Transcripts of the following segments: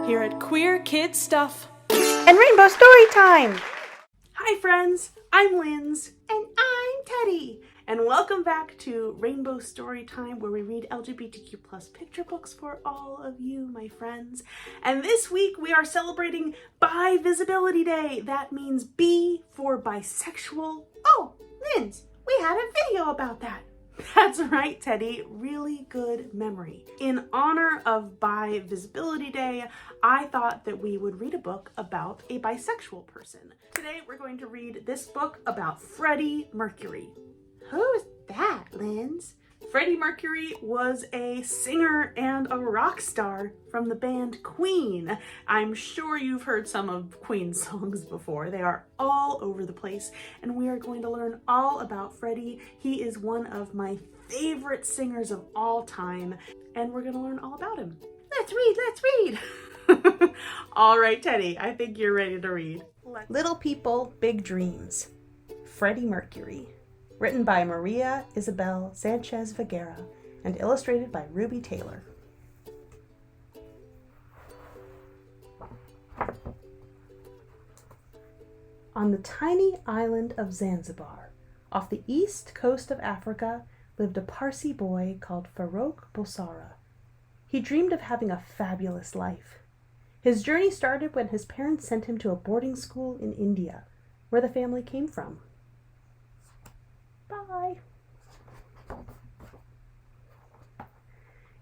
here at Queer Kid Stuff and Rainbow Storytime. Hi friends, I'm Linz. And I'm Teddy. And welcome back to Rainbow Storytime, where we read LGBTQ plus picture books for all of you, my friends. And this week we are celebrating Bi Visibility Day. That means B for bisexual. Oh, Linz, we had a video about that. That's right, Teddy. Really good memory. In honor of Bi Visibility Day, I thought that we would read a book about a bisexual person. Today, we're going to read this book about Freddie Mercury. Who's that, Linz? Freddie Mercury was a singer and a rock star from the band Queen. I'm sure you've heard some of Queen's songs before. They are all over the place, and we are going to learn all about Freddie. He is one of my favorite singers of all time, and we're going to learn all about him. Let's read! All right, Teddy, I think you're ready to read. Little People, Big Dreams. Freddie Mercury. Written by Maria Isabel Sanchez Vergara and illustrated by Ruby Taylor. On the tiny island of Zanzibar, off the east coast of Africa, lived a Parsi boy called Farrokh Bulsara. He dreamed of having a fabulous life. His journey started when his parents sent him to a boarding school in India, where the family came from. Bye.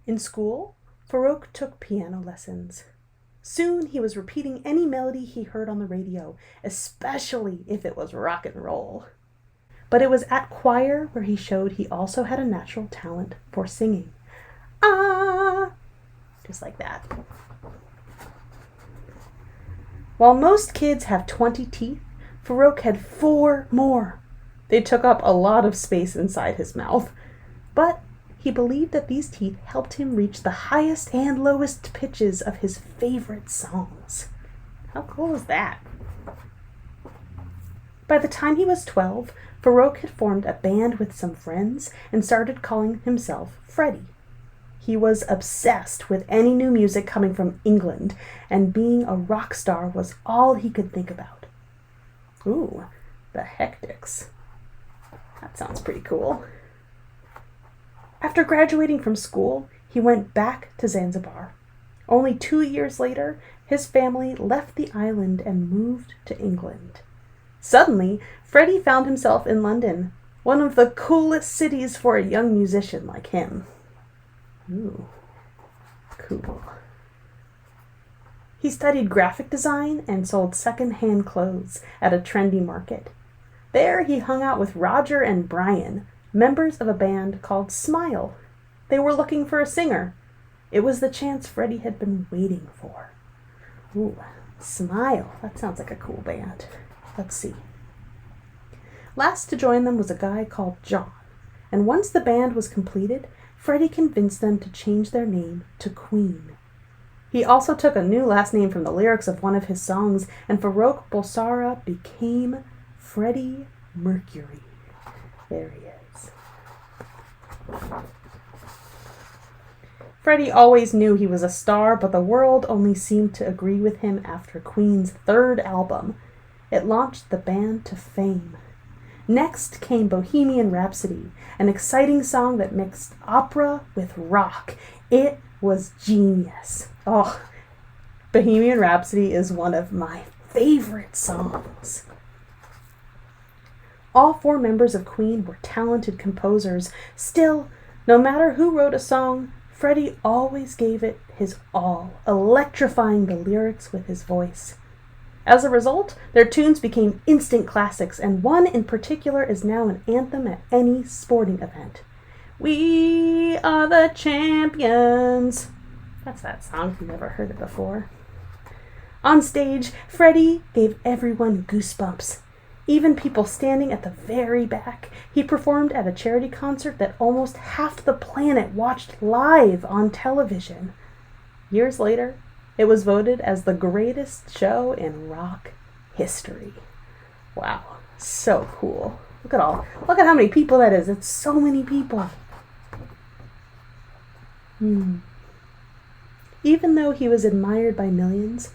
In school, Farrokh took piano lessons. Soon he was repeating any melody he heard on the radio, especially if it was rock and roll. But it was at choir where he showed he also had a natural talent for singing. Ah! Just like that. While most kids have 20 teeth, Farrokh had 4 more. They took up a lot of space inside his mouth, but he believed that these teeth helped him reach the highest and lowest pitches of his favorite songs. How cool is that? By the time he was 12, Farrokh had formed a band with some friends and started calling himself Freddie. He was obsessed with any new music coming from England, and being a rock star was all he could think about. Ooh, the Hectics. That sounds pretty cool. After graduating from school, he went back to Zanzibar. Only 2 years later, his family left the island and moved to England. Suddenly, Freddie found himself in London, one of the coolest cities for a young musician like him. Ooh, cool. He studied graphic design and sold second-hand clothes at a trendy market. There he hung out with Roger and Brian, members of a band called Smile. They were looking for a singer. It was the chance Freddie had been waiting for. Ooh, Smile. That sounds like a cool band. Let's see. Last to join them was a guy called John, and once the band was completed, Freddie convinced them to change their name to Queen. He also took a new last name from the lyrics of one of his songs, and Farrokh Bulsara became Freddie Mercury. There he is. Freddie always knew he was a star, but the world only seemed to agree with him after Queen's 3rd album. It launched the band to fame. Next came Bohemian Rhapsody, an exciting song that mixed opera with rock. It was genius. Oh, Bohemian Rhapsody is one of my favorite songs. All 4 members of Queen were talented composers. Still, no matter who wrote a song, Freddie always gave it his all, electrifying the lyrics with his voice. As a result, their tunes became instant classics, and one in particular is now an anthem at any sporting event. We are the champions. That's that song if you've never heard it before. On stage, Freddie gave everyone goosebumps. Even people standing at the very back. He performed at a charity concert that almost half the planet watched live on television. Years later, it was voted as the greatest show in rock history. Wow, so cool. Look at how many people that is. It's so many people. Even though he was admired by millions,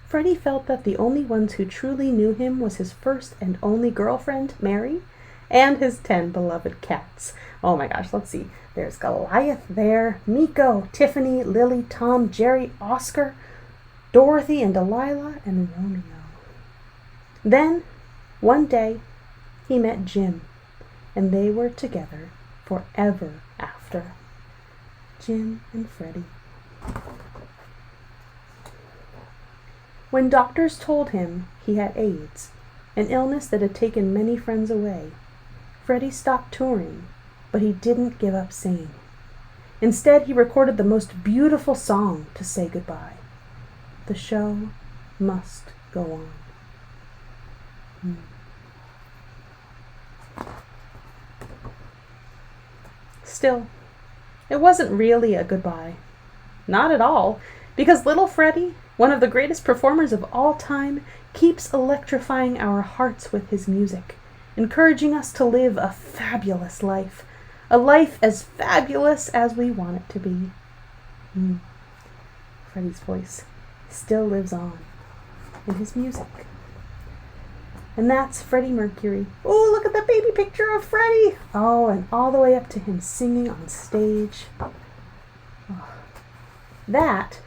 Freddie felt that the only ones who truly knew him was his first and only girlfriend, Mary, and his 10 beloved cats. Oh my gosh, let's see. There's Goliath there, Miko, Tiffany, Lily, Tom, Jerry, Oscar, Dorothy, and Delilah, and Romeo. Then, one day, he met Jim, and they were together forever after. Jim and Freddie. When doctors told him he had AIDS, an illness that had taken many friends away, Freddie stopped touring, but he didn't give up singing. Instead, he recorded the most beautiful song to say goodbye. The show must go on. Still, it wasn't really a goodbye. Not at all, because little Freddie, one of the greatest performers of all time, keeps electrifying our hearts with his music, encouraging us to live a fabulous life, a life as fabulous as we want it to be. Freddie's voice still lives on in his music. And that's Freddie Mercury. Oh, look at the baby picture of Freddie! Oh, and all the way up to him singing on stage. Oh. That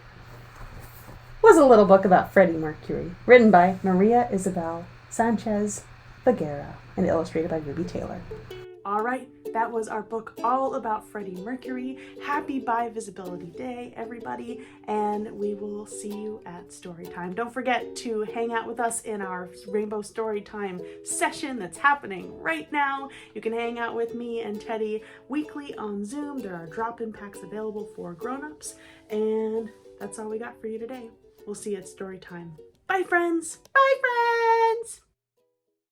was a little book about Freddie Mercury, written by Maria Isabel Sanchez Vergara and illustrated by Ruby Taylor. All right, that was our book all about Freddie Mercury. Happy Bi Visibility Day, everybody, and we will see you at Storytime. Don't forget to hang out with us in our Rainbow Storytime session that's happening right now. You can hang out with me and Teddy weekly on Zoom. There are drop-in packs available for grown-ups, and that's all we got for you today. We'll see you at Storytime. Bye, friends! Bye, friends!